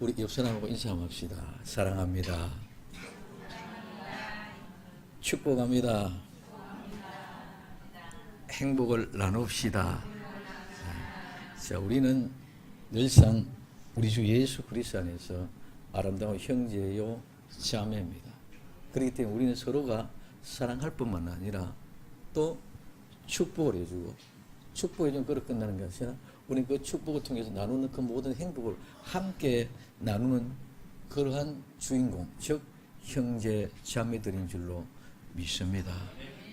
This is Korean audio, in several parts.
우리 옆 사람하고 인사 한번 합시다. 사랑합니다. 축복합니다. 행복을 나눕시다. 자, 우리는 늘상 우리 주 예수 그리스도 안에서 아름다운 형제요 자매입니다. 그렇기 때문에 우리는 서로가 사랑할 뿐만 아니라 또 축복을 해주고, 축복해주면 그렇게 끝나는 게 아니라 우리는 그 축복을 통해서 나누는 그 모든 행복을 함께 나누는 그러한 주인공, 즉 형제 자매들인 줄로 믿습니다.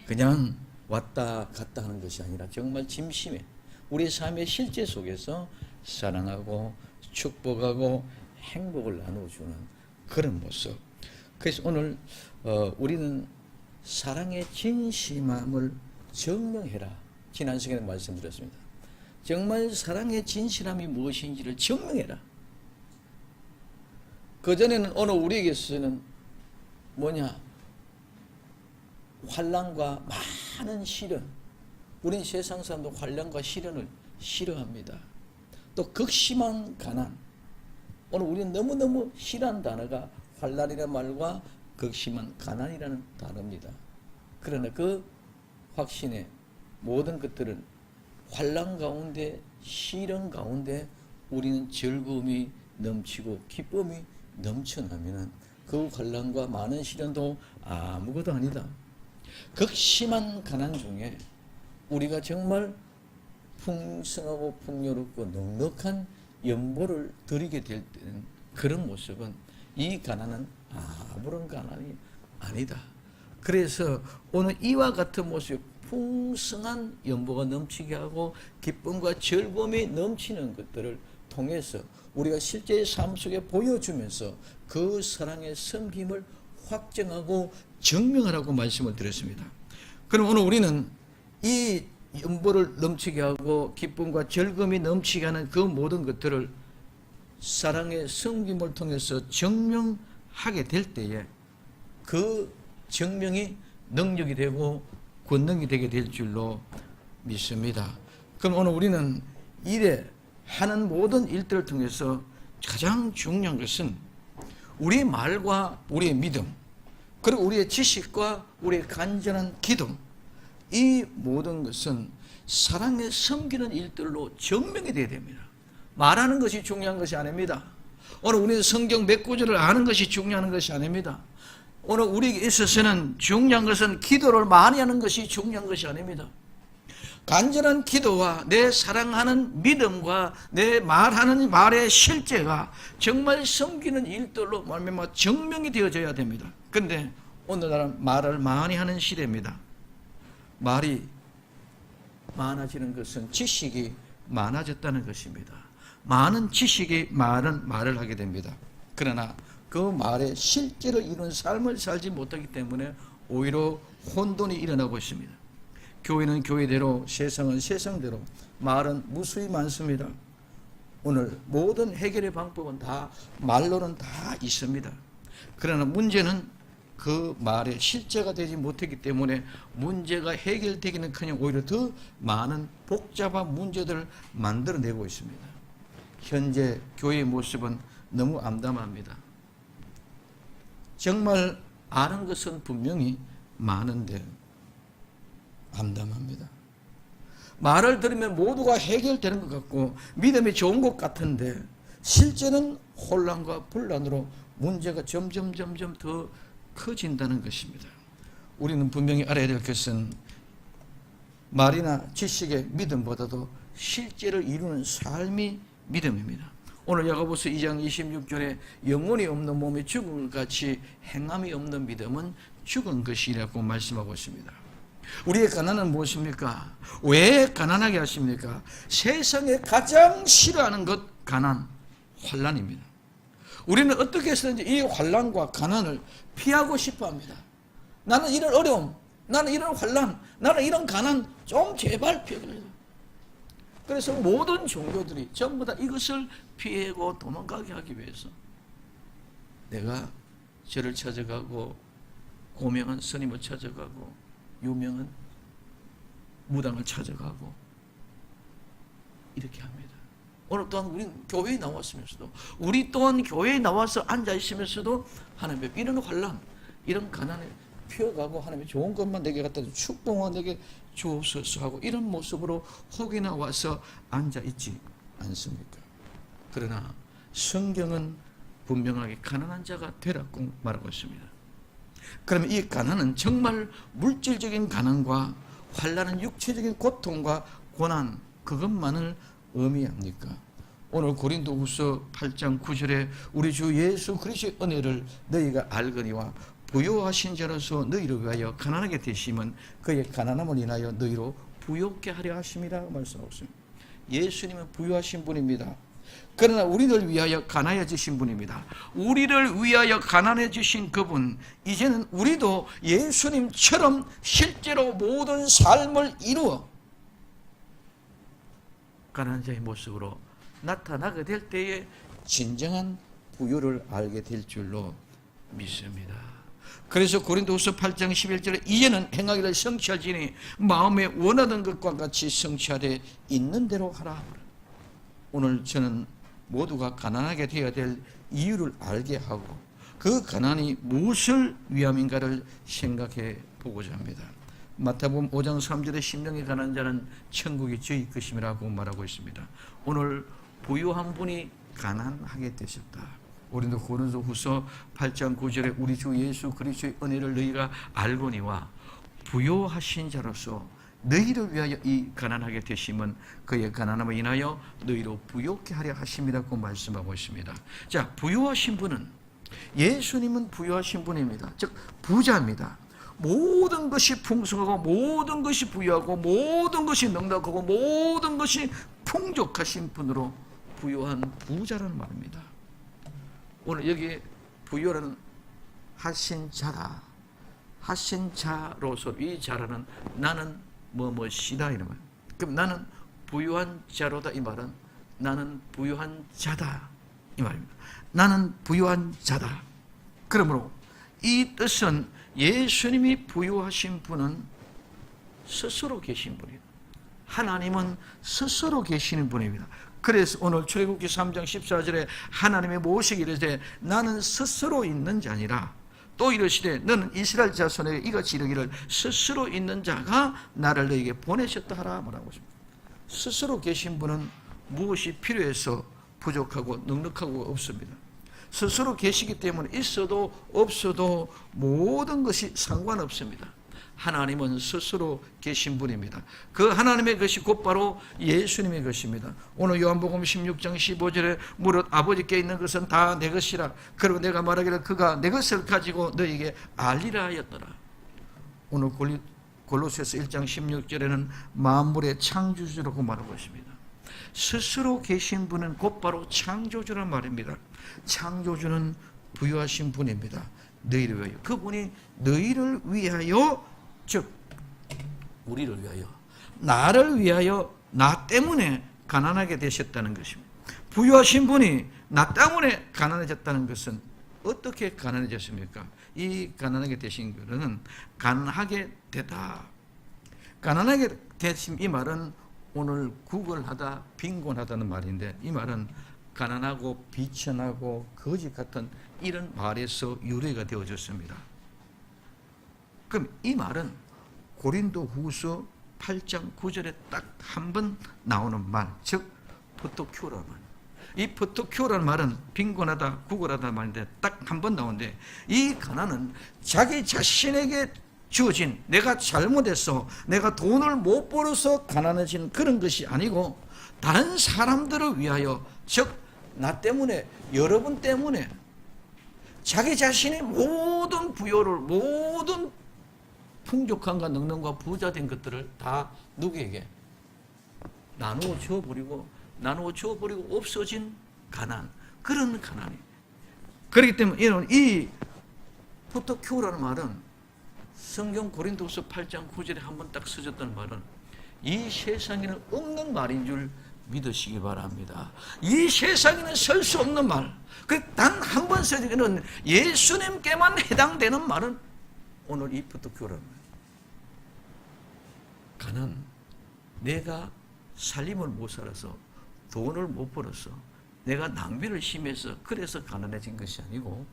그냥 왔다 갔다 하는 것이 아니라 정말 진심에 우리 삶의 실제 속에서 사랑하고 축복하고 행복을 나누어주는 그런 모습. 그래서 오늘 우리는 사랑의 진심함을 증명해라. 지난 시간에 말씀드렸습니다. 정말 사랑의 진실함이 무엇인지를 증명해라. 그전에는 오늘 우리에게서는 뭐냐? 환난과 많은 시련. 우린 세상 사람도 환난과 시련을 싫어합니다. 또 극심한 가난. 오늘 우리는 너무너무 싫어하는 단어가 환난이라는 말과 극심한 가난이라는 단어입니다. 그러나 그 확신에 모든 것들은 환난 가운데, 시련 가운데 우리는 즐거움이 넘치고 기쁨이 넘쳐나면 그 환난과 많은 시련도 아무것도 아니다. 극심한 가난 중에 우리가 정말 풍성하고 풍요롭고 넉넉한 연보를 드리게 될 때는 그런 모습은 이 가난은 아무런 가난이 아니다. 그래서 오늘 이와 같은 모습, 풍성한 연보가 넘치게 하고 기쁨과 즐거움이 넘치는 것들을 통해서 우리가 실제 삶 속에 보여주면서 그 사랑의 섬김을 확정하고 증명하라고 말씀을 드렸습니다. 그럼 오늘 우리는 이 연보를 넘치게 하고 기쁨과 즐거움이 넘치게 하는 그 모든 것들을 사랑의 섬김을 통해서 증명하게 될 때에 그 증명이 능력이 되고 권능이 되게 될 줄로 믿습니다. 그럼 오늘 우리는 일에 하는 모든 일들을 통해서 가장 중요한 것은 우리의 말과 우리의 믿음, 그리고 우리의 지식과 우리의 간절한 기도, 이 모든 것은 사랑에 섬기는 일들로 증명이 되어야 됩니다. 말하는 것이 중요한 것이 아닙니다. 오늘 우리는 성경 몇 구절을 아는 것이 중요한 것이 아닙니다. 오늘 우리에게 있어서는 중요한 것은 기도를 많이 하는 것이 중요한 것이 아닙니다. 간절한 기도와 내 사랑하는 믿음과 내 말하는 말의 실제가 정말 섬기는 일들로 말미암아 증명이 되어져야 됩니다. 그런데 오늘날은 말을 많이 하는 시대입니다. 말이 많아지는 것은 지식이 많아졌다는 것입니다. 많은 지식이 많은 말을 하게 됩니다. 그러나 그 말에 실제로 이룬 삶을 살지 못하기 때문에 오히려 혼돈이 일어나고 있습니다. 교회는 교회대로, 세상은 세상대로, 말은 무수히 많습니다. 오늘 모든 해결의 방법은 다 말로는 다 있습니다. 그러나 문제는 그 말의 실제가 되지 못했기 때문에 문제가 해결되기는커녕 오히려 더 많은 복잡한 문제들을 만들어내고 있습니다. 현재 교회의 모습은 너무 암담합니다. 정말 아는 것은 분명히 많은데 암담합니다. 말을 들으면 모두가 해결되는 것 같고 믿음이 좋은 것 같은데 실제는 혼란과 분란으로 문제가 점점 더 커진다는 것입니다. 우리는 분명히 알아야 될 것은 말이나 지식의 믿음보다도 실제를 이루는 삶이 믿음입니다. 오늘 야고보서 2장 26절에 영혼이 없는 몸이 죽은 것 같이 행함이 없는 믿음은 죽은 것이라고 말씀하고 있습니다. 우리의 가난은 무엇입니까? 왜 가난하게 하십니까? 세상에 가장 싫어하는 것, 가난, 환난입니다. 우리는 어떻게 해서든지 이 환난과 가난을 피하고 싶어 합니다. 나는 이런 어려움, 나는 이런 환난, 나는 이런 가난 좀 제발 피해달라. 그래서 모든 종교들이 전부 다 이것을 피하고 도망가게 하기 위해서 내가 절을 찾아가고 고명한 스님을 찾아가고 유명한 무당을 찾아가고 이렇게 합니다. 오늘 또한 우리는 교회에 나왔으면서도, 우리 또한 교회에 나와서 앉아 있으면서도 하나님의 이런 환난, 이런 가난을 피어가고 하나님의 좋은 것만 내게 갖다 주, 축복만 내게 주옵소서 하고 이런 모습으로 혹이나 와서 앉아 있지 않습니까? 그러나 성경은 분명하게 가난한 자가 되라고 말하고 있습니다. 그러면 이 가난은 정말 물질적인 가난과 환난은 육체적인 고통과 고난, 그것만을 의미합니까? 오늘 고린도후서 8장 9절에 우리 주 예수 그리스도의 은혜를 너희가 알거니와 부요하신 자로서 너희를 위하여 가난하게 되심은 그의 가난함을 인하여 너희로 부요케 하려 하심이라 말씀하고 있습니다. 예수님은 부요하신 분입니다. 그러나 우리를 위하여 가난해지신 분입니다. 우리를 위하여 가난해지신 그분, 이제는 우리도 예수님처럼 실제로 모든 삶을 이루어 가난한 자의 모습으로 나타나게 될 때에 진정한 부요를 알게 될 줄로 믿습니다. 그래서 고린도후서 8장 11절에 이제는 행하기를 성취하지니 마음에 원하던 것과 같이 성취하되 있는 대로 하라. 오늘 저는 모두가 가난하게 되어야 될 이유를 알게 하고 그 가난이 무엇을 위함인가를 생각해 보고자 합니다. 마태복음 5장 3절에 심령이 가난한 자는 천국이 저희 것임이라고 말하고 있습니다. 오늘 부유한 분이 가난하게 되셨다. 우리도 고린도후서 8장 9절에 우리 주 예수 그리스도의 은혜를 너희가 알거니와 부요하신 자로서 너희를 위하여 이 가난하게 되심은 그의 가난함을 인하여 너희로 부요케 하려 하심이라고 말씀하고 있습니다. 자, 부요하신 분은, 예수님은 부요하신 분입니다. 즉 부자입니다. 모든 것이 풍성하고 모든 것이 부유하고 모든 것이 넉넉하고 모든 것이 풍족하신 분으로 부요한 부자라는 말입니다. 오늘 여기 부요라는 하신 자라, 하신 자로서 이 자라는 나는 뭐뭐시다 이런 말. 그럼 나는 부유한 자로다 이 말은 나는 부유한 자다 이 말입니다. 나는 부유한 자다. 그러므로 이 뜻은 예수님이 부유하신 분은 스스로 계신 분이에요. 하나님은 스스로 계시는 분입니다. 그래서 오늘 출애굽기 3장 14절에 하나님의 모시기 이르되 나는 스스로 있는 자 아니라 또 이르시되 너는 이스라엘 자손에게 이같이 이르기를 스스로 있는 자가 나를 너에게 보내셨다 하라 말하고 있습니다. 스스로 계신 분은 무엇이 필요해서 부족하고 넉넉하고 없습니다. 스스로 계시기 때문에 있어도 없어도 모든 것이 상관없습니다. 하나님은 스스로 계신 분입니다. 그 하나님의 것이 곧바로 예수님의 것입니다. 오늘 요한복음 16장 15절에 무릇 아버지께 있는 것은 다 내 것이라. 그리고 내가 말하기를 그가 내 것을 가지고 너에게 알리라 하였더라. 오늘 골로새서 1장 16절에는 만물의 창조주라고 말하고 있습니다. 스스로 계신 분은 곧바로 창조주란 말입니다. 창조주는 부유하신 분입니다. 너희를 위하여. 그분이 너희를 위하여, 즉 우리를 위하여, 나를 위하여, 나 때문에 가난하게 되셨다는 것입니다. 부유하신 분이 나 때문에 가난해졌다는 것은 어떻게 가난해졌습니까? 이 가난하게 되신 것은 가난하게 되다. 가난하게 되신 이 말은 오늘 구걸하다, 빈곤하다는 말인데 이 말은 가난하고 비천하고 거지 같은 이런 말에서 유래가 되어졌습니다. 그럼 이 말은 고린도후서 8장 9절에 딱 한 번 나오는 말, 즉 포토큐라는 말. 이 포토큐라는 말은 빈곤하다, 구걸하다 말인데 딱 한 번 나오는데 이 가난은 자기 자신에게 주어진 내가 잘못해서 내가 돈을 못 벌어서 가난해진 그런 것이 아니고 다른 사람들을 위하여, 즉 나 때문에, 여러분 때문에 자기 자신의 모든 부여를, 모든 풍족함과 능력과 부자된 것들을 다 누구에게 나누어 주어버리고 없어진 가난, 그런 가난이. 그렇기 때문에 이 포토큐라는 말은 성경 고린도서 8장 9절에 한번 딱 써졌던 말은 이 세상에는 없는 말인 줄 믿으시기 바랍니다. 이 세상에는 설 수 없는 말, 단 한 번 써지기는 예수님께만 해당되는 말은 오늘 이 포토큐라는 말. 가난, 내가 살림을 못 살아서 돈을 못 벌어서 내가 낭비를 심해서 그래서 가난해진 것이 아니고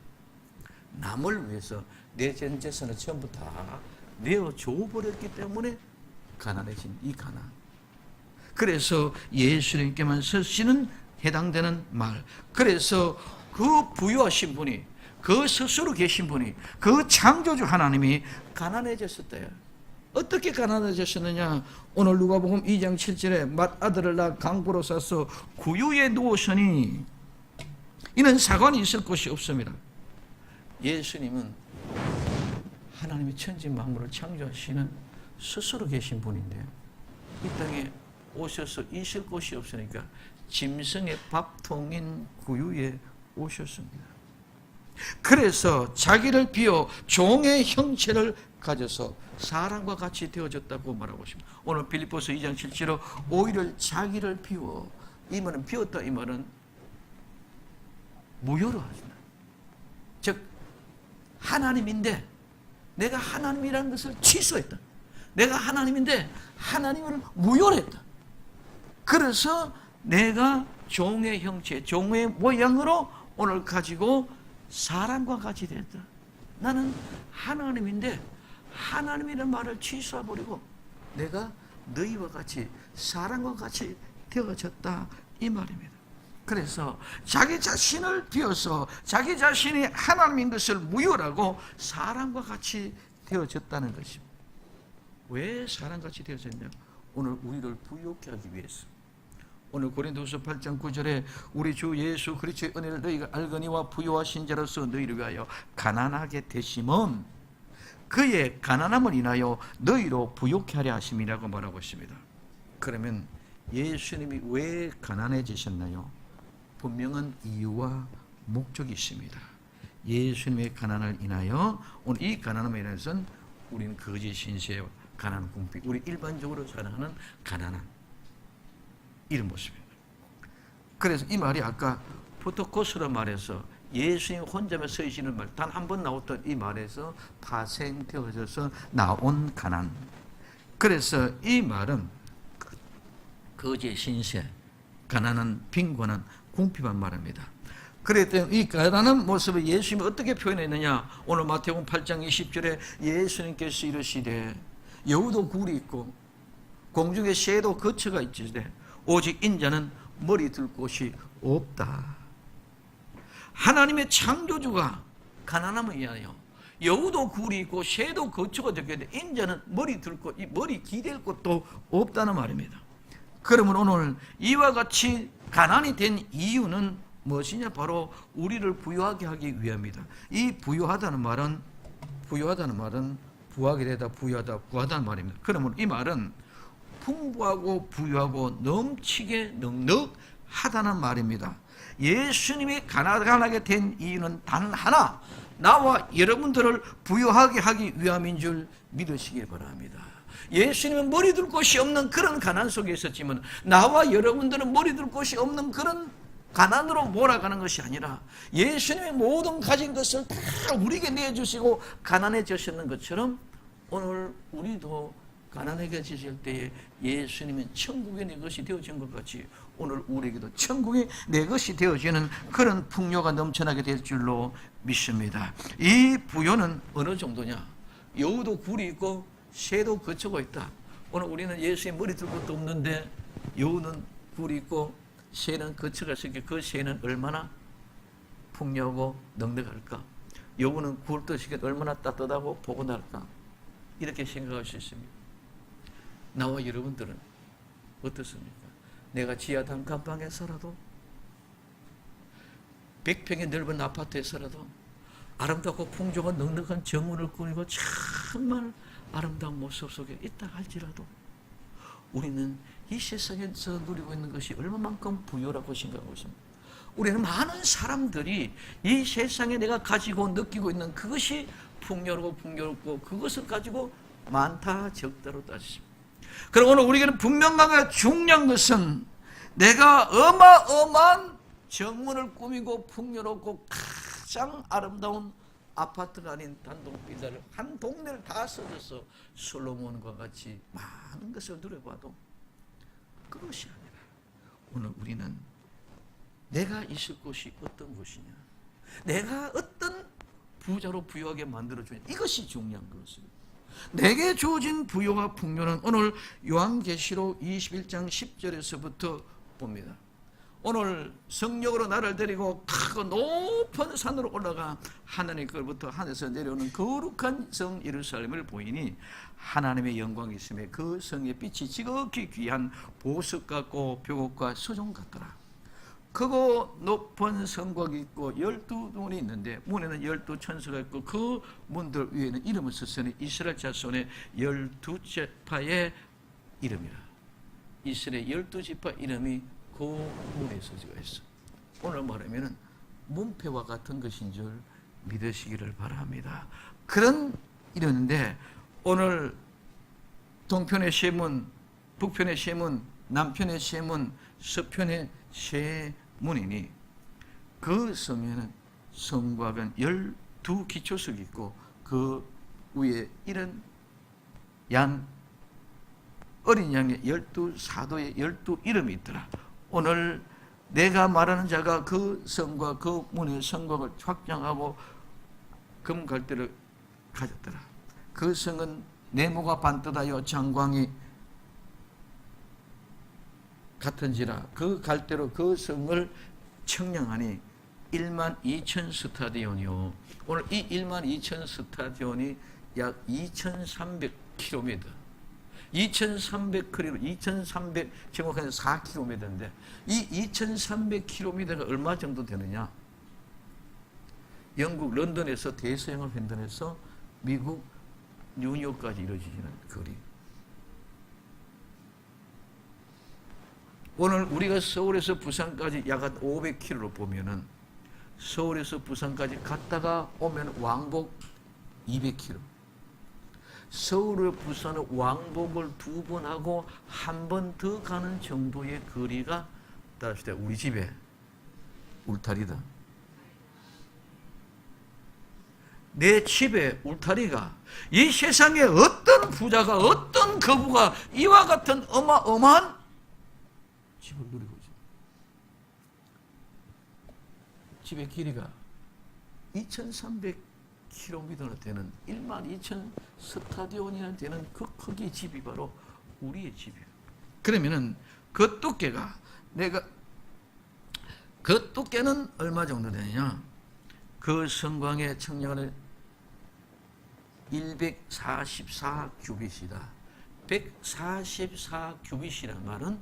남을 위해서 내 전 재산을 전부 다 내어줘 버렸기 때문에 가난해진 이 가난. 그래서 예수님께만 서시는 해당되는 말. 그래서 그 부유하신 분이, 그 스스로 계신 분이, 그 창조주 하나님이 가난해졌었대요. 어떻게 가난해졌었느냐? 오늘 누가복음 2장 7절에 맏아들을 낳아 강보로 싸서 구유에 누우시니 이는 사관이 있을 곳이 없습니다. 예수님은 하나님의 천지 만물을 창조하시는 스스로 계신 분인데요, 이 땅에 오셔서 있을 곳이 없으니까 짐승의 밥통인 구유에 오셨습니다. 그래서 자기를 비워 종의 형체를 가져서 사람과 같이 되어졌다고 말하고 있습니다. 오늘 빌립보서 2장 7절로 오히려 자기를 비워, 이 말은 비웠다, 이 말은 무효로 하잖아요. 즉 하나님인데 내가 하나님이라는 것을 취소했다. 내가 하나님인데 하나님을 무효로 했다. 그래서 내가 종의 형체, 종의 모양으로 오늘 가지고 사람과 같이 됐다. 나는 하나님인데 하나님이라는 말을 취소해버리고 내가 너희와 같이 사람과 같이 되어졌다, 이 말입니다. 그래서 자기 자신을 비워서 자기 자신이 하나님인 것을 무효라고 사람과 같이 되어졌다는 것입니다. 왜 사람같이 되어졌냐? 오늘 우리를 부유케 하기 위해서. 오늘 고린도후서 8장 9절에 우리 주 예수 그리스도의 은혜를 너희가 알거니와 부유하신 자로서 너희를 위하여 가난하게 되심은 그의 가난함을 인하여 너희로 부유케 하려 하심이라고 말하고 있습니다. 그러면 예수님이 왜 가난해지셨나요? 분명한 이유와 목적이 있습니다. 예수님의 가난을 인하여, 오늘 이 가난함에 인해서는 우리는 거짓 신세, 가난 궁핍, 우리 일반적으로 자랑하는 가난한 이런 모습입니다. 그래서 이 말이 아까 포토코스로 말해서 예수님 혼자만 서시는 말, 단 한 번 나왔던 이 말에서 파생되어져서 나온 가난. 그래서 이 말은 거짓 신세, 가난한, 빈곤한, 궁핍한 말입니다. 그랬더니 이 가난한 모습을 예수님이 어떻게 표현했느냐? 오늘 마태복음 8장 20절에 예수님께서 이르시되 여우도 굴이 있고 공중에 새도 거처가 있지되 오직 인자는 머리 둘 곳이 없다. 하나님의 창조주가 가난함을 위하여 여우도 굴이 있고 새도 거처가 되게 인자는 머리 둘 곳, 이 머리 기댈 곳도 없다는 말입니다. 그러면 오늘 이와 같이 가난이 된 이유는 무엇이냐? 바로 우리를 부유하게 하기 위함이다. 이 부유하다는 말은 부하게 되다, 부유하다, 부하다는 말입니다. 그러면 이 말은 풍부하고 부유하고 넘치게 넉넉하다는 말입니다. 예수님이 가난하게 된 이유는 단 하나, 나와 여러분들을 부유하게 하기 위함인 줄 믿으시기 바랍니다. 예수님은 머리 둘 곳이 없는 그런 가난 속에 있었지만 나와 여러분들은 머리 둘 곳이 없는 그런 가난으로 몰아가는 것이 아니라 예수님이 모든 가진 것을 다 우리에게 내주시고 가난해지셨는 것처럼 오늘 우리도 가난해지실 때에 예수님은 천국이 내 것이 되어진 것 같이 오늘 우리에게도 천국이 내 것이 되어지는 그런 풍요가 넘쳐나게 될 줄로 믿습니다. 이 부요는 어느 정도냐? 여우도 굴이 있고 새도 거처가 있다. 오늘 우리는 예수의 머리 둘 것도 없는데 여우는 굴이 있고 새는 거처가 있으니까 그 새는 얼마나 풍요하고 넉넉할까? 여우는 굴도 있으니까 얼마나 따뜻하고 포근할까? 이렇게 생각할 수 있습니다. 나와 여러분들은 어떻습니까? 내가 지하 단칸방에 살아도 100평의 넓은 아파트에 살아도 아름답고 풍족한 넉넉한 정원을 꾸미고 정말 아름다운 모습 속에 있다 할지라도 우리는 이 세상에서 누리고 있는 것이 얼마만큼 부유라고 생각하고 있습니다. 우리는 많은 사람들이 이 세상에 내가 가지고 느끼고 있는 그것이 풍요롭고 그것을 가지고 많다 적다로 따지십니다. 그리고 오늘 우리에게는 분명하게 중요한 것은 내가 어마어마한 정원을 꾸미고 풍요롭고 가장 아름다운 아파트가 아닌 단독 빌라를 한 동네를 다 써줘서 솔로몬과 같이 많은 것을 누려봐도 그것이 아니라 오늘 우리는 내가 있을 곳이 어떤 곳이냐, 내가 어떤 부자로 부유하게 만들어주냐, 이것이 중요한 것입니다. 내게 주어진 부요와 풍요는 오늘 요한계시록 21장 10절에서부터 봅니다. 오늘 성령으로 나를 데리고 크고 높은 산으로 올라가 하나님 걸부터 하늘에서 내려오는 거룩한 성 예루살렘을 보이니 하나님의 영광이 있음에 그 성의 빛이 지극히 귀한 보석 같고 벽옥과 수종 같더라. 크고 높은 성곽이 있고 12문이 있는데 문에는 12천사가 있고 그 문들 위에는 이름을 썼으니 이스라엘 자손의 12지파의 이름이라. 이스라엘 12지파 이름이 그 문에 써져 있어. 오늘 말하면 문패와 같은 것인 줄 믿으시기를 바랍니다. 그런 이름인데 오늘 동편의 세 문, 북편의 세 문, 남편의 세 문, 서편의 세 문이니 그 성에는 성곽은 12기초석이 있고 그 위에 이런 어린 양의 12사도의 12이름이 있더라. 오늘 내가 말하는 자가 그 성과 그 문의 성곽을 확장하고 금갈대를 가졌더라. 그 성은 네모가 반듯하여 장광이 같은지라. 그 갈대로 그 성을 청량하니 12,000 스타디온이요. 오늘 이 12,000 스타디온이 약 2,300km, 2,300km, 2,300 정확하게 4km인데 이 2,300km가 얼마 정도 되느냐? 영국 런던에서 대서양을 횡단해서 미국 뉴욕까지 이루어지는 거리. 오늘 우리가 서울에서 부산까지 약 500km로 보면은 서울에서 부산까지 갔다가 오면 왕복 200km. 서울에 부산의 왕복을 2번 하고 한 번 더 가는 정도의 거리가 따라합시다. 우리 집에 울타리다. 내 집에 울타리가 이 세상에 어떤 부자가 어떤 거부가 이와 같은 어마어마한 집을 누리고 있습니다. 집의 길이가 2,300km나 되는 12,000 스타디온이나 되는 그 크기 집이 바로 우리의 집이에요. 그러면은 그 두께가 그 두께는 얼마 정도 되느냐? 그 성광의 청량을 144규빗이다. 144규빗이란 말은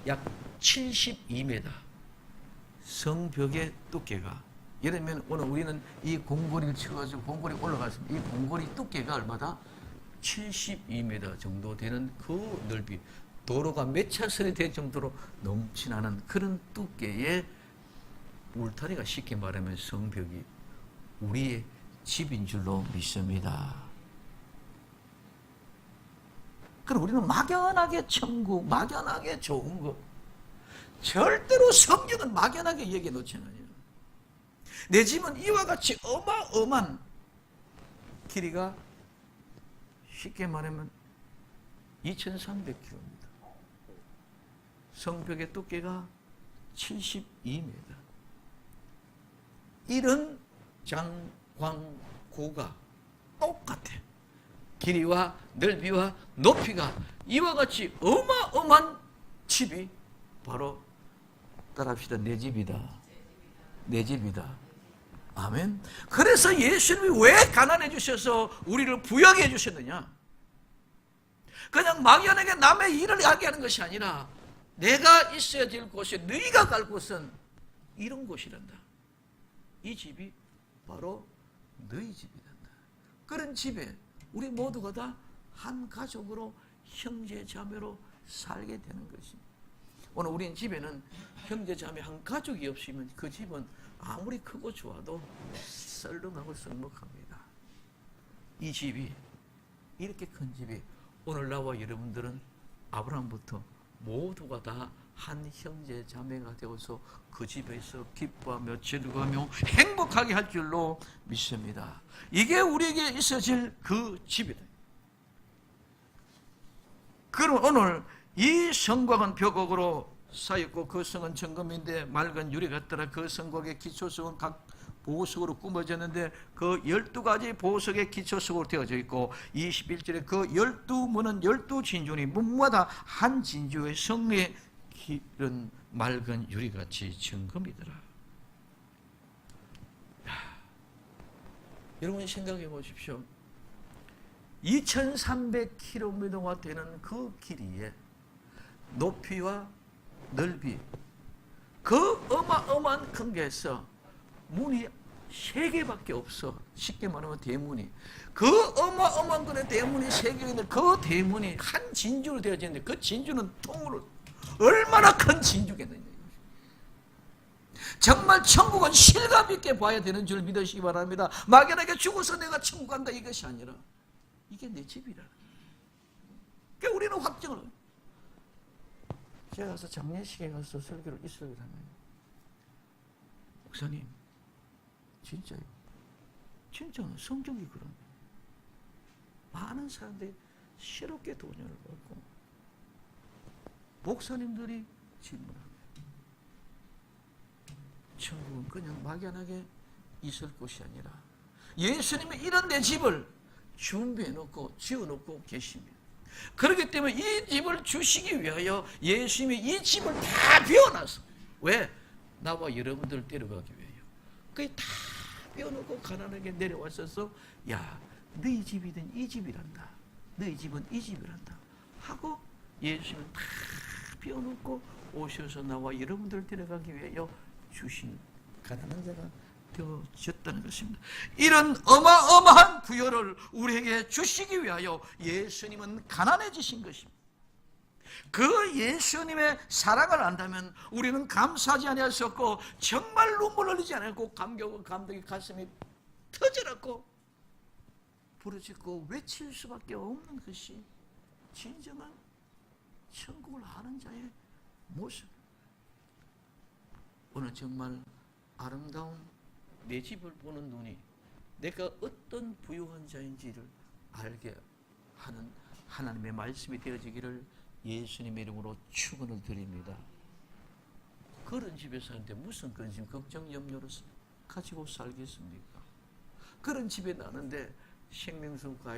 약 72m. 성벽의 두께가. 예를 들면 오늘 우리는 이 공고리를 쳐가지고 공고리 올라갔습니다. 이 공고리 두께가 얼마다? 72m 정도 되는 그 넓이. 도로가 몇 차선이 될 정도로 넘치나는 그런 두께의 울타리가 쉽게 말하면 성벽이 우리의 집인 줄로 믿습니다. 그럼 우리는 막연하게 천국, 막연하게 좋은 것, 절대로 성경은 막연하게 얘기해 놓지 않아요. 내 집은 이와 같이 어마어마한 길이가 쉽게 말하면 2,300km입니다. 성벽의 두께가 72m. 이런 장광고가 똑같아. 길이와 넓이와 높이가 이와 같이 어마어마한 집이 바로 따라합시다. 내 집이다. 내 집이다. 아멘. 그래서 예수님이 왜 가난해 주셔서 우리를 부유하게 해 주셨느냐? 그냥 막연하게 남의 일을 하게 하는 것이 아니라 내가 있어야 될 곳이, 너희가 갈 곳은 이런 곳이란다. 이 집이 바로 너희 집이란다. 그런 집에 우리 모두가 다 한 가족으로 형제 자매로 살게 되는 것입니다. 오늘 우리 집에는 형제 자매 한 가족이 없으면 그 집은 아무리 크고 좋아도 썰렁하고 썩먹합니다. 이 집이, 이렇게 큰 집이 오늘 나와 여러분들은 아브라함부터 모두가 다 한 형제 자매가 되어서 그 집에서 기뻐하며 즐거워하며 행복하게 할 줄로 믿습니다. 이게 우리에게 있어질 그 집이다. 그럼 오늘 이 성곽은 벽옥으로 쌓였고 그 성은 정금인데 맑은 유리 같더라. 그 성곽의 기초석은 각 보석으로 꾸며졌는데 그 12가지 보석의 기초석으로 되어져 있고 21절에 그 12문은 12진주니 문마다 한 진주의 성의 길은 맑은 유리같이 정금이더라. 여러분 생각해 보십시오. 2300km가 되는 그 길이에 높이와 넓이 그 어마어마한 큰 게서 문이 3개밖에 없어. 쉽게 말하면 대문이. 그 어마어마한 그 대문이 3개인데 그 대문이 한 진주로 되어져 있는데 그 진주는 통으로 얼마나 큰 진주겠느냐. 정말 천국은 실감 있게 봐야 되는 줄 믿으시기 바랍니다. 막연하게 죽어서 내가 천국 간다 이것이 아니라 이게 내 집이라는 거예요. 그러니까 우리는 확정을 해요. 제가 가서 장례식에 가서 설교를 이슬을 하면 목사님 진짜요. 진짜 성경이 그런 거예요. 많은 사람들이 새롭게 도전을 받고 목사님들이 질문합니다. 천국은 그냥 막연하게 있을 곳이 아니라 예수님이 이런 내 집을 준비해놓고 지어놓고 계십니다. 그렇기 때문에 이 집을 주시기 위하여 예수님이 이 집을 다 비워놨어. 왜? 나와 여러분들 데려가기 위하여. 그게 다 비워놓고 가난하게 내려왔어서 야, 너희 집이든 이 집이란다. 너희 집은 이 집이란다. 하고 예수님은 다 비워놓고 오셔서 나와 여러분들 데려가기 위하여 주신 가난한 자가 되어졌다는 것입니다. 이런 어마어마한 부여를 우리에게 주시기 위하여 예수님은 가난해지신 것입니다. 그 예수님의 사랑을 안다면 우리는 감사하지 아니할 수 없고 정말 눈물 흘리지 않고 감격과 감동이 가슴이 터져났고 부르짖고 외칠 수밖에 없는 것이 진정한 천국을 아는 자의 모습. 오늘 정말 아름다운 내 집을 보는 눈이 내가 어떤 부유한 자인지를 알게 하는 하나님의 말씀이 되어지기를 예수님의 이름으로 축원을 드립니다. 그런 집에 사는데 무슨 근심, 걱정, 염려를 가지고 살겠습니까? 그런 집에 나는데 생명수가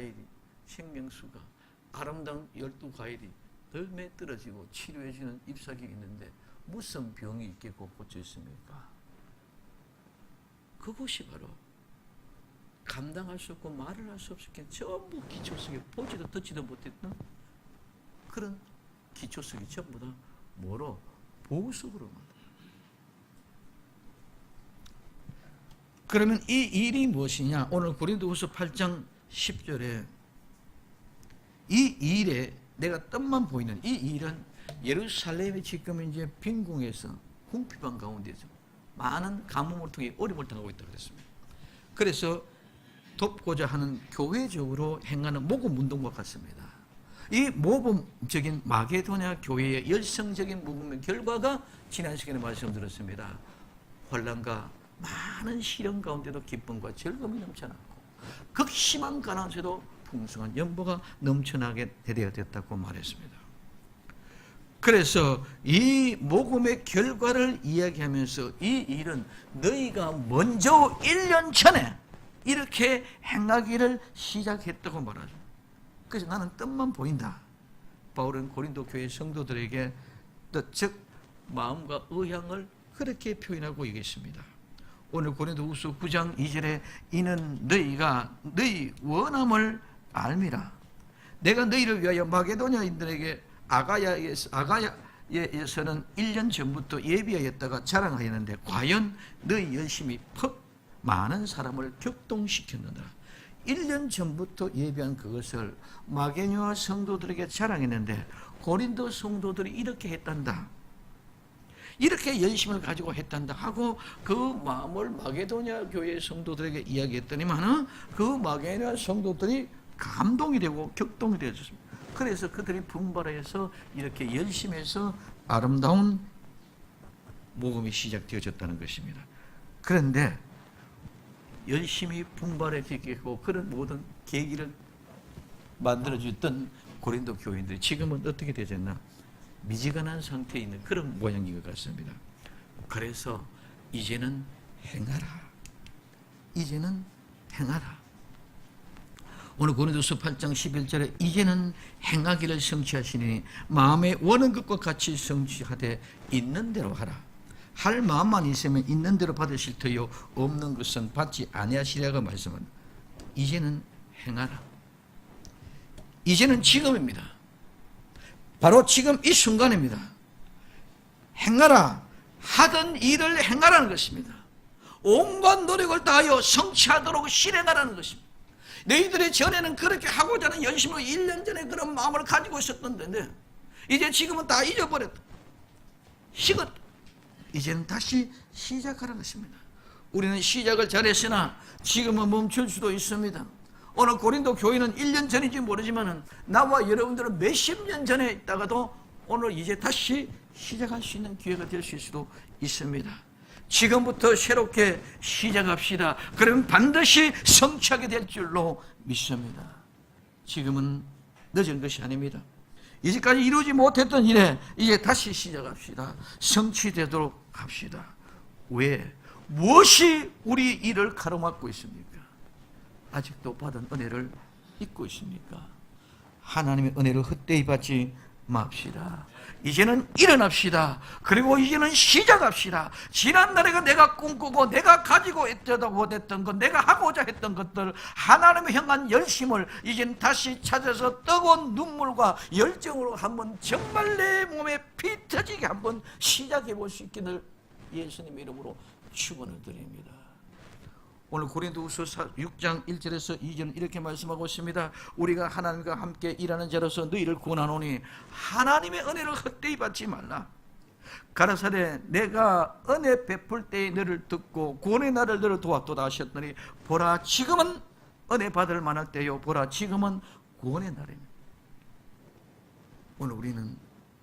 아름다운 12과일이 덜매 떨어지고 치료해주는 잎사귀가 있는데 무슨 병이 있겠고 고쳐 있습니까? 그것이 바로 감당할 수 없고 말을 할 수 없었기에 전부 기초석에 보지도 듣지도 못했던 그런 기초석이 전부 다 뭐로? 보석으로 만들어요. 그러면 이 일이 무엇이냐? 오늘 고린도후서 8장 10절에 이 일에 내가 뜻만 보이는 이 일은 예루살렘이 지금 이제 빈궁에서 궁핍한 가운데서 많은 가뭄을 통해 어려움을 당하고 있다고 그랬습니다. 그래서 돕고자 하는 교회적으로 행하는 모금 운동과 같습니다. 이 모범적인 마게도냐 교회의 열성적인 모금의 결과가 지난 시간에 말씀드렸습니다. 환난과 많은 시련 가운데도 기쁨과 즐거움이 넘쳐나고 극심한 가난에도 풍성한 연보가 넘쳐나게 되었다고 말했습니다. 그래서 이 모금의 결과를 이야기하면서 이 일은 너희가 먼저 1년 전에 이렇게 행하기를 시작했다고 말하죠. 그래서 나는 뜻만 보인다. 바울은 고린도 교회 성도들에게 뜻적 마음과 의향을 그렇게 표현하고 얘기했습니다. 오늘 고린도후서 9장 2절에 이는 너희가 너희 원함을 알미라. 내가 너희를 위하여 마게도냐인들에게 아가야에서는 1년 전부터 예비하였다가 자랑하였는데 과연 너희 열심히 많은 사람을 격동시켰느냐. 1년 전부터 예비한 그것을 마게도냐 성도들에게 자랑했는데 고린도 성도들이 이렇게 했단다. 이렇게 열심을 가지고 했단다 하고 그 마음을 마게도냐 교회 성도들에게 이야기했더니만 그 마게도냐 성도들이 감동이 되고 격동이 되었습니다. 그래서 그들이 분발해서 이렇게 열심히 해서 아름다운 모금이 시작되어졌다는 것입니다. 그런데 열심히 분발했고 그런 모든 계기를 만들어줬던 고린도 교인들이 지금은 어떻게 되었나? 미지근한 상태에 있는 그런 모양인 것 같습니다. 그래서 이제는 행하라. 이제는 행하라. 오늘 고린도서 8장 11절에 이제는 행하기를 성취하시니 마음에 원하는 것과 같이 성취하되 있는 대로 하라. 할 마음만 있으면 있는 대로 받으실 터요 없는 것은 받지 아니하시리라고 말씀합니다. 이제는 행하라. 이제는 지금입니다. 바로 지금 이 순간입니다. 행하라. 하던 일을 행하라는 것입니다. 온갖 노력을 다하여 성취하도록 실행하라는 것입니다. 너희들이 전에는 그렇게 하고자 하는 열심으로 1년 전에 그런 마음을 가지고 있었던데 이제 지금은 다 잊어버렸다. 식었다. 이제는 다시 시작하라는 것입니다. 우리는 시작을 잘했으나 지금은 멈출 수도 있습니다. 오늘 고린도 교회는 1년 전인지 모르지만 나와 여러분들은 몇십 년 전에 있다가도 오늘 이제 다시 시작할 수 있는 기회가 될 수도 있습니다. 지금부터 새롭게 시작합시다. 그러면 반드시 성취하게 될 줄로 믿습니다. 지금은 늦은 것이 아닙니다. 이제까지 이루지 못했던 일에 이제 다시 시작합시다. 성취되도록 합시다. 왜? 무엇이 우리 일을 가로막고 있습니까? 아직도 받은 은혜를 잊고 있습니까? 하나님의 은혜를 헛되이 받지 맙시다. 이제는 일어납시다. 그리고 이제는 시작합시다. 지난날에 내가 꿈꾸고 내가 가지고 있다고 못했던 것, 내가 하고자 했던 것들, 하나님을 향한 열심을 이제는 다시 찾아서 뜨거운 눈물과 열정으로 한번 정말 내 몸에 피 터지게 한번 시작해 볼 수 있기를 예수님의 이름으로 축원을 드립니다. 오늘 고린도후서 6장 1절에서 2절은 이렇게 말씀하고 있습니다. 우리가 하나님과 함께 일하는 자로서 너희를 구원하노니 하나님의 은혜를 헛되이 받지 말라. 가라사대 내가 은혜 베풀 때에 너를 듣고 구원의 날을 너를 도왔도다 하셨더니 보라 지금은 은혜 받을 만할 때요 보라 지금은 구원의 날입니다. 오늘 우리는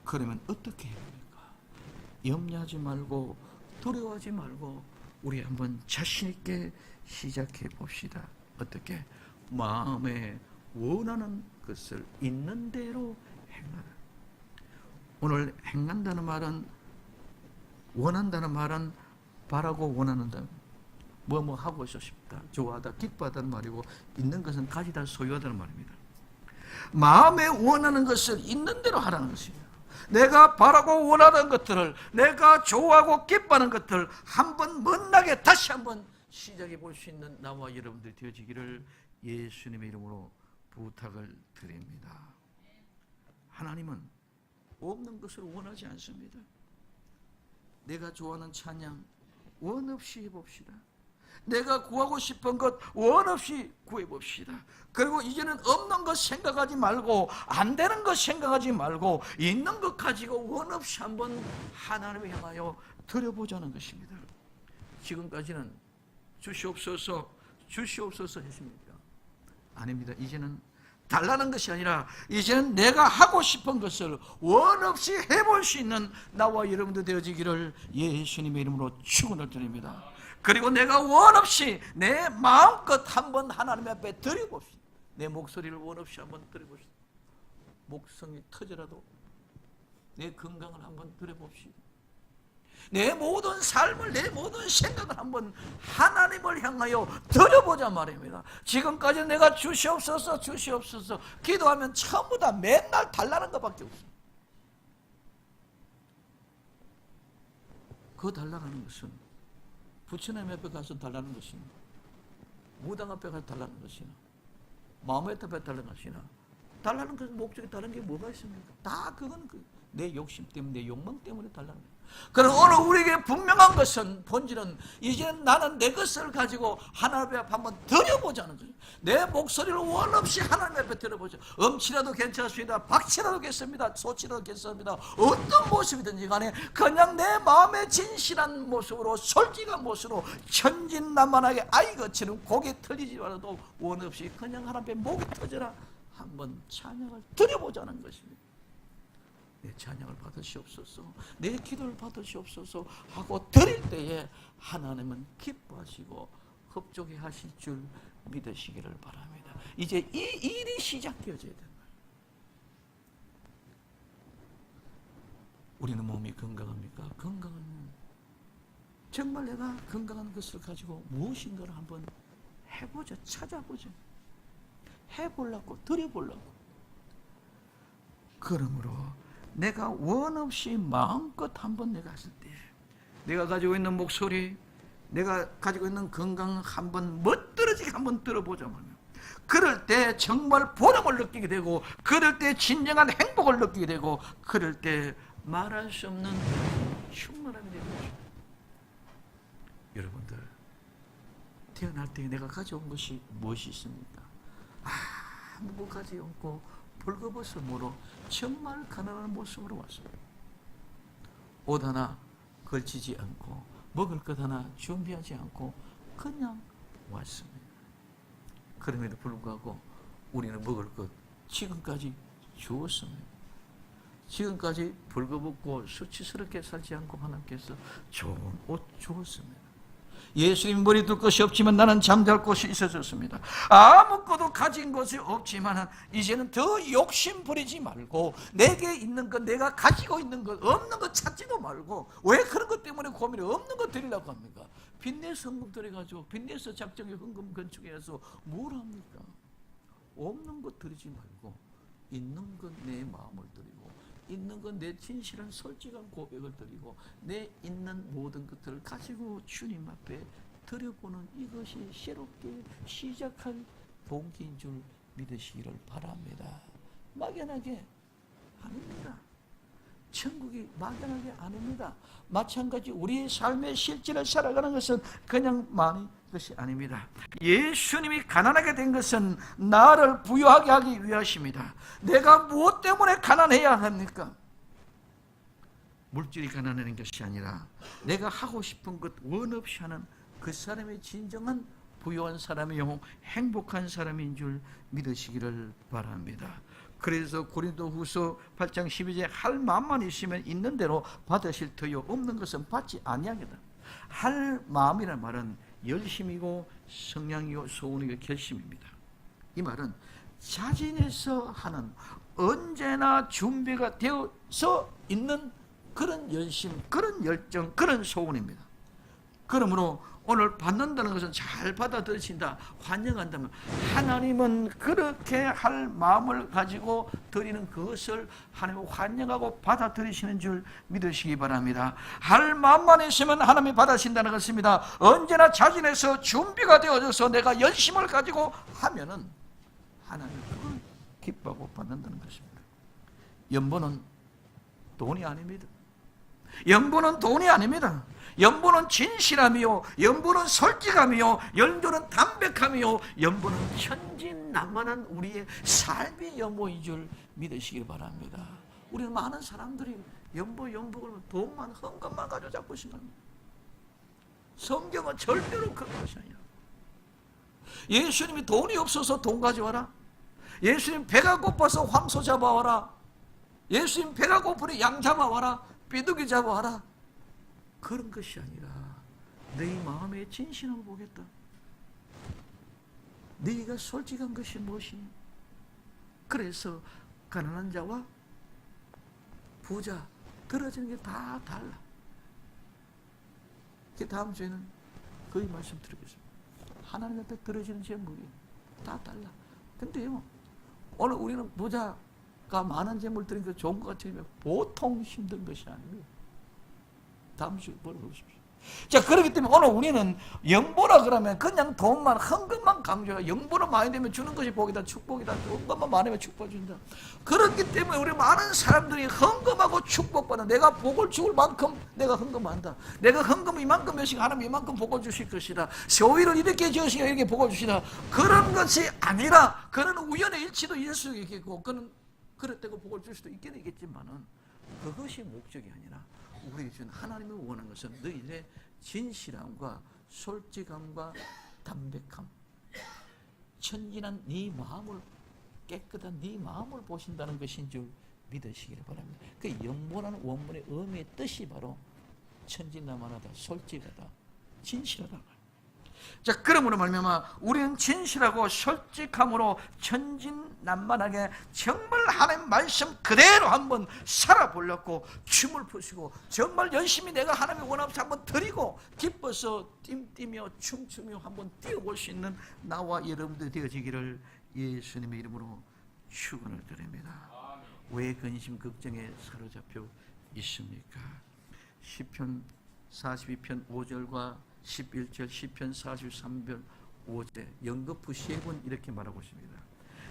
그러면 어떻게 해야 합니까? 염려하지 말고 두려워하지 말고 우리 한번 자신 있게 시작해 봅시다. 어떻게? 마음에 원하는 것을 있는 대로 행하라. 오늘 행한다는 말은 원한다는 말은 바라고 원하는다. 뭐 하고 싶다, 좋아하다, 기뻐하다는 말이고 있는 것은 가지다, 소유하다는 말입니다. 마음에 원하는 것을 있는 대로 하라는 것이에요. 내가 바라고 원하는 것들을 내가 좋아하고 기뻐하는 것들을 한번 못나게 다시 한번 시작해 볼 수 있는 나와 여러분들이 되어지기를 예수님의 이름으로 부탁을 드립니다. 하나님은 없는 것을 원하지 않습니다. 내가 좋아하는 찬양 원 없이 해봅시다. 내가 구하고 싶은 것 원 없이 구해봅시다. 그리고 이제는 없는 것 생각하지 말고 안 되는 것 생각하지 말고 있는 것 가지고 원 없이 한번 하나님을 향하여 드려보자는 것입니다. 지금까지는 주시옵소서 주시옵소서 했습니까? 아닙니다. 이제는 달라는 것이 아니라 이제는 내가 하고 싶은 것을 원 없이 해볼 수 있는 나와 여러분들 되어지기를 예수님의 이름으로 축원을 드립니다. 그리고 내가 원 없이 내 마음껏 한번 하나님 앞에 드려봅시다. 내 목소리를 원 없이 한번 드려봅시다. 목성이 터져라도 내 건강을 한번 드려봅시다. 내 모든 삶을, 내 모든 생각을 한번 하나님을 향하여 드려보자 말입니다. 지금까지 내가 주시옵소서 주시옵소서 기도하면 전부 다 맨날 달라는 것밖에 없습니다. 그 달라는 것은 부처님 앞에 가서 달라는 것이나 무당 앞에 가서 달라는 것이나 마음의 앞에 달라는 것이나 달라는 것은 목적이 다른 게 뭐가 있습니까? 다 그건 내 욕심 때문에 내 욕망 때문에 달라는 거예요. 그럼 오늘 우리에게 분명한 것은 본질은 이제 나는 내 것을 가지고 하나님 앞에 한번 드려보자는 거예요. 내 목소리를 원 없이 하나님 앞에 드려보자. 음치라도 괜찮습니다. 박치라도 괜찮습니다. 소치라도 괜찮습니다. 어떤 모습이든지 간에 그냥 내 마음의 진실한 모습으로 솔직한 모습으로 천진난만하게 아이것처럼 고개 틀리지 말아도 원 없이 그냥 하나님 앞에 목이 터져라 한번 찬양을 드려보자는 것입니다. 내 찬양을 받으시옵소서, 내 기도를 받으시옵소서 하고 드릴 때에 하나님은 기뻐하시고 흡족해 하실 줄 믿으시기를 바랍니다. 이제 이 일이 시작되어져야 된다. 우리는 몸이 건강합니까? 건강은 정말 내가 건강한 것을 가지고 무엇인가를 한번 해보자, 찾아보자. 해보려고, 드려보려고. 그러므로 내가 원 없이 마음껏 한번 내가 했을 때, 내가 가지고 있는 목소리, 내가 가지고 있는 건강 한번 멋들어지게 한번 들어보자면, 그럴 때 정말 보람을 느끼게 되고, 그럴 때 진정한 행복을 느끼게 되고, 그럴 때 말할 수 없는 충만함이 되는 거죠. 여러분들, 태어날 때 내가 가져온 것이 무엇이 있습니까? 아무 가지 않고 벌거벗음으로 정말 가난한 모습으로 왔습니다. 옷 하나 걸치지 않고 먹을 것 하나 준비하지 않고 그냥 왔습니다. 그럼에도 불구하고 우리는 먹을 것 지금까지 주었습니다. 지금까지 벌거벗고 수치스럽게 살지 않고 하나님께서 좋은 옷 주었습니다. 예수님 머리 둘 것이 없지만 나는 잠잘 곳이 있어졌습니다. 아무것도 가진 것이 없지만 이제는 더 욕심 부리지 말고 내게 있는 것, 내가 가지고 있는 것, 없는 것 찾지도 말고, 왜 그런 것 때문에 고민을 없는 것 드리려고 합니까? 빚내서 헌금 드려가지고 빚내서 작정에 헌금 건축해서 뭘 합니까? 없는 것 드리지 말고 있는 것 내 마음을 드리고, 있는 건 내 진실한 솔직한 고백을 드리고, 내 있는 모든 것들을 가지고 주님 앞에 드려보는 이것이 새롭게 시작할 동기인 줄 믿으시기를 바랍니다. 막연하게 아닙니다. 천국이 막연하게 아닙니다. 마찬가지 우리의 삶의 실제를 살아가는 것은 그냥 많이 것이 아닙니다. 예수님이 가난하게 된 것은 나를 부유하게 하기 위하십니다. 내가 무엇 때문에 가난해야 합니까? 물질이 가난한 것이 아니라 내가 하고 싶은 것 원 없이 하는 그 사람의 진정한 부유한 사람이요 행복한 사람인 줄 믿으시기를 바랍니다. 그래서 고린도후서 8장 12절에 할 마음만 있으면 있는 대로 받으실 터요 없는 것은 받지 아니하겠다. 할 마음이란 말은 열심이고 성량이고 소원이고 결심입니다. 이 말은 자진해서 하는, 언제나 준비가 되어서 있는 그런 열심, 그런 열정, 그런 소원입니다. 그러므로 오늘 받는다는 것은 잘 받아들이신다, 환영한다면 하나님은 그렇게 할 마음을 가지고 드리는 그것을 하나님은 환영하고 받아들이시는 줄 믿으시기 바랍니다. 할 마음만 있으면 하나님이 받아신다는 것입니다. 언제나 자진해서 준비가 되어져서 내가 열심을 가지고 하면은 하나님은 그걸 기뻐하고 받는다는 것입니다. 연보는 돈이 아닙니다. 연보는 돈이 아닙니다. 연보는 진실함이요, 연보는 솔직함이요, 연보는 담백함이요, 연보는 천진난만한 우리의 삶의 연보인 줄 믿으시길 바랍니다. 우리는 많은 사람들이 연복을 돈만, 헌금만 가지고 잡고 있습니다. 성경은 절대로 그런 것이 아니라, 예수님이 돈이 없어서 돈 가져와라, 예수님 배가 고파서 황소 잡아와라, 예수님 배가 고프니 양 잡아와라, 비둘기 잡아와라, 그런 것이 아니라 너희 마음의 진실함을 보겠다. 너희가 솔직한 것이 무엇이니? 그래서 가난한 자와 부자 떨어지는 게 다 달라. 다음 주에는 거의 말씀드리겠습니다. 하나님 앞에 떨어지는 재물이 다 달라. 근데요, 오늘 우리는 부자가 많은 재물 드리는 게 좋은 것 같으면 보통 힘든 것이 아닙니다. 다음 주에 물어보십시오. 자, 그렇기 때문에 오늘 우리는 영보라 그러면 그냥 돈만, 헌금만 강조해요. 영보를 많이 되면 주는 것이 복이다, 축복이다. 헌금만 많이 되면 축복 준다. 그렇기 때문에 우리 많은 사람들이 헌금하고 축복받는, 내가 복을 줄 만큼 내가 헌금한다. 내가 헌금 이만큼 몇씩 하면 이만큼 복을 주실 것이다. 소위를 이렇게 지으시면 이렇게 복을 주시다. 그런 것이 아니라, 그런 우연의 일치도 있을 수 있겠고, 그렇다고 복을 줄 수도 있긴 있겠지만은 그것이 목적이 아니라, 우리 준 하나님이 원하는 것은 너희의 진실함과 솔직함과 담백함, 천진한 네 마음을, 깨끗한 네 마음을 보신다는 것인 줄 믿으시기를 바랍니다. 그 영보라는 원문의 의미의 뜻이 바로 천진난만하다, 솔직하다, 진실하다. 자, 그러므로 말미암아 우리는 진실하고 솔직함으로 천진난만하게 정말 하나님 말씀 그대로 한번 살아보려고 춤을 푸시고 정말 열심히 내가 하나님의 원함을 한번 드리고 기뻐서 띵뛰며 춤추며 한번 뛰어볼 수 있는 나와 여러분들이 되어지기를 예수님의 이름으로 축원을 드립니다. 왜 근심 걱정에 사로잡혀 있습니까? 시편 42편 5절과 11절, 시편 43편 5절 연거푸 세 번 이렇게 말하고 있습니다.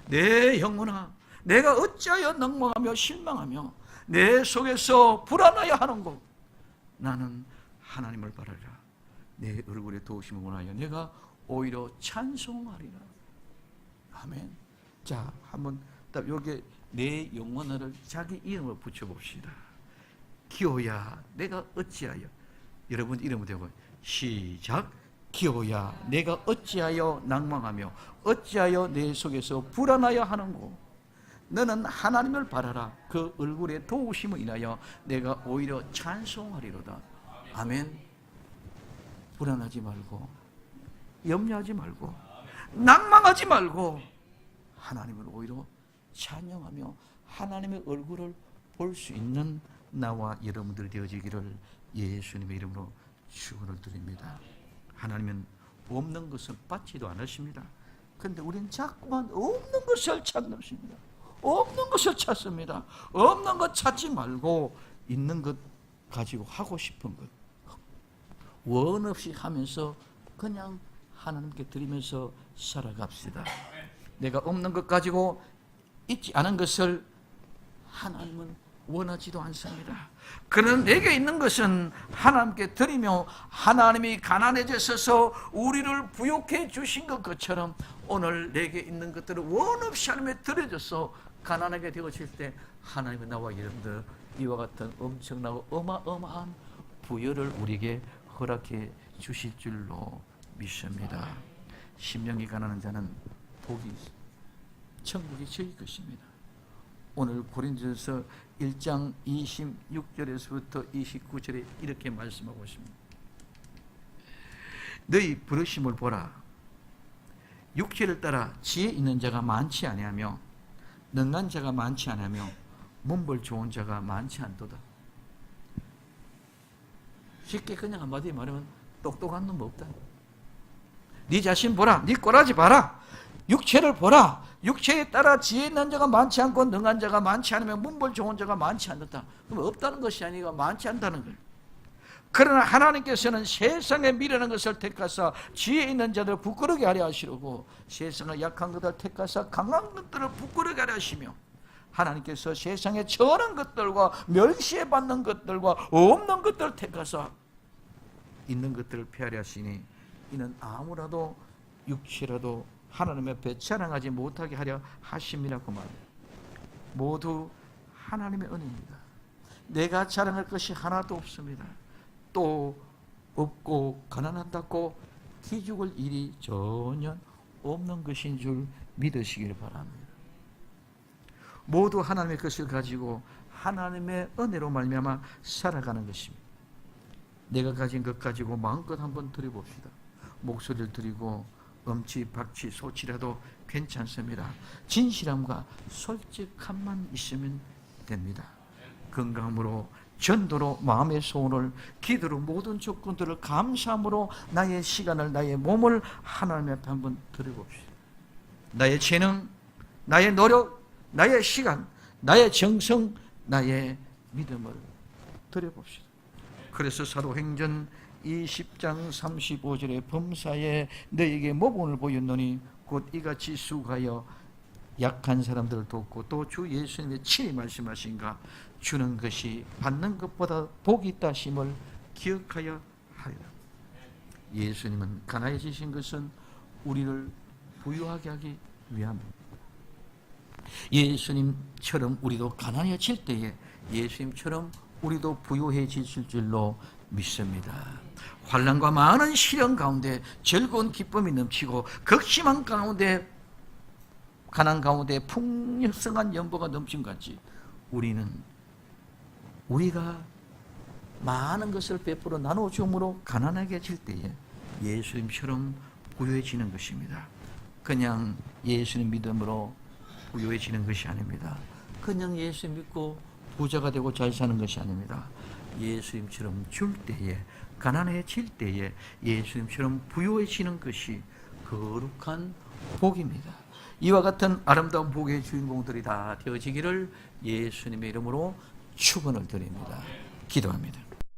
내 영혼아, 내가 어찌하여 넉망하며 실망하며 내 속에서 불안하여 하는고? 나는 하나님을 바라라. 내 얼굴에 도우심을 원하여 내가 오히려 찬송하리라. 아멘. 자, 한번 여기 내 영혼을 자기 이름을 붙여봅시다. 기호야, 내가 어찌하여, 여러분 이름을 대고 시작. 기호야, 내가 어찌하여 낭망하며 어찌하여 내 속에서 불안하여 하는고? 너는 하나님을 바라라. 그 얼굴에 도우심을 인하여 내가 오히려 찬송하리로다. 아멘. 불안하지 말고 염려하지 말고 낭망하지 말고 하나님을 오히려 찬양하며 하나님의 얼굴을 볼 수 있는 나와 여러분들이 되어지기를 예수님의 이름으로 축원을 드립니다. 하나님은 없는 것을 받지도 않으십니다. 그런데 우리는 자꾸만 없는 것을 찾습니다. 없는 것을 찾습니다. 없는 것 찾지 말고 있는 것 가지고 하고 싶은 것 원 없이 하면서 그냥 하나님께 드리면서 살아갑시다. 내가 없는 것 가지고 있지 않은 것을 하나님은 원하지도 않습니다. 그러나 내게 있는 것은 하나님께 드리며 하나님이 가난해져서 우리를 부욕해 주신 것처럼 오늘 내게 있는 것들을 원 없이 하나님께 드려줘서 가난하게 되어질 때 하나님은 나와 여러분들 이와 같은 엄청나고 어마어마한 부여를 우리에게 허락해 주실 줄로 믿습니다. 심령이 가난한 자는 복이 천국이 저희 것입니다. 오늘 고린도전서 1장 26절에서부터 29절에 이렇게 말씀하고 있습니다. 너희 부르심을 보라. 육체를 따라 지혜 있는 자가 많지 아니하며 능한 자가 많지 아니하며 문벌 좋은 자가 많지 않도다. 쉽게 그냥 한마디 말하면 똑똑한 놈 없다. 네 자신 보라. 네 꼬라지 봐라. 육체를 보라. 육체에 따라 지혜 있는 자가 많지 않고 능한 자가 많지 않으면 문벌 좋은 자가 많지 않다. 그럼 없다는 것이 아니고 많지 않다는 거예요. 그러나 하나님께서는 세상의 미련한 것을 택하사 지혜 있는 자들을 부끄러게 하려 하시려고 세상의 약한 것을 택하사 강한 것들을 부끄러게 하려 하시며 하나님께서 세상의 천한 것들과 멸시에 받는 것들과 없는 것들을 택하사 있는 것들을 피하려 하시니 이는 아무라도 육체라도 하나님 앞에 자랑하지 못하게 하려 하심이라고 말해요. 모두 하나님의 은혜입니다. 내가 자랑할 것이 하나도 없습니다. 또 없고 가난하다고 기죽을 일이 전혀 없는 것인 줄 믿으시길 바랍니다. 모두 하나님의 것을 가지고 하나님의 은혜로 말미암아 살아가는 것입니다. 내가 가진 것 가지고 마음껏 한번 드려봅시다. 목소리를 드리고 음치, 박치, 소치라도 괜찮습니다. 진실함과 솔직함만 있으면 됩니다. 건강으로, 전도로, 마음의 소원을, 기도로 모든 조건들을 감사함으로 나의 시간을, 나의 몸을 하나님 앞에 한번 드려봅시다. 나의 재능, 나의 노력, 나의 시간, 나의 정성, 나의 믿음을 드려봅시다. 그래서 사도행전 20장 35절에 범사에 너에게 모본을 보였노니 곧 이같이 수고하여 약한 사람들을 돕고 또 주 예수님의 친히 말씀하신가 주는 것이 받는 것보다 복이 있다 심을 기억하여 하리라. 예수님은 가난해지신 것은 우리를 부유하게 하기 위함입니다. 예수님처럼 우리도 가난해질 때에 예수님처럼 우리도 부유해질 줄로 믿습니다. 환난과 많은 시련 가운데 즐거운 기쁨이 넘치고 극심한 가운데 가난 가운데 풍성한 연보가 넘친 것 같이 우리가 많은 것을 베풀어 나눠줌으로 가난하게 질 때에 예수님처럼 부유해지는 것입니다. 그냥 예수님 믿음으로 부유해지는 것이 아닙니다. 그냥 예수 믿고 부자가 되고 잘 사는 것이 아닙니다. 예수님처럼 줄 때에, 가난해질 때에 예수님처럼 부유해지는 것이 거룩한 복입니다. 이와 같은 아름다운 복의 주인공들이 다 되어지기를 예수님의 이름으로 축원을 드립니다. 기도합니다.